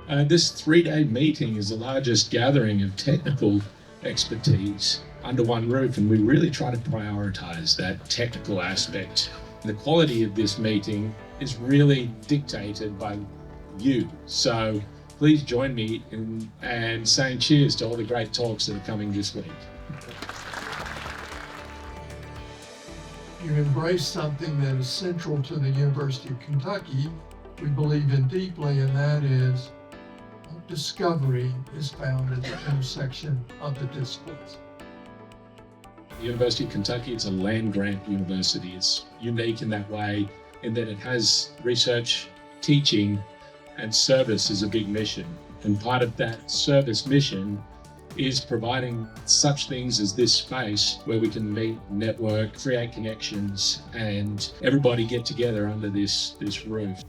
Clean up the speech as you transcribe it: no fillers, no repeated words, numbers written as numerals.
This 3-day meeting is the largest gathering of technical expertise under one roof, and we really try to prioritize that technical aspect. The quality of this meeting is really dictated by you. So please join me in saying cheers to all the great talks that are coming this week. You embrace something that is central to the University of Kentucky, we believe in deeply, and that is discovery is found at the intersection of the disciplines. The University of Kentucky, it's a land-grant university. It's unique in that way, in that it has research, teaching, and service as a big mission. And part of that service mission is providing such things as this space where we can meet, network, create connections, and everybody get together under this roof.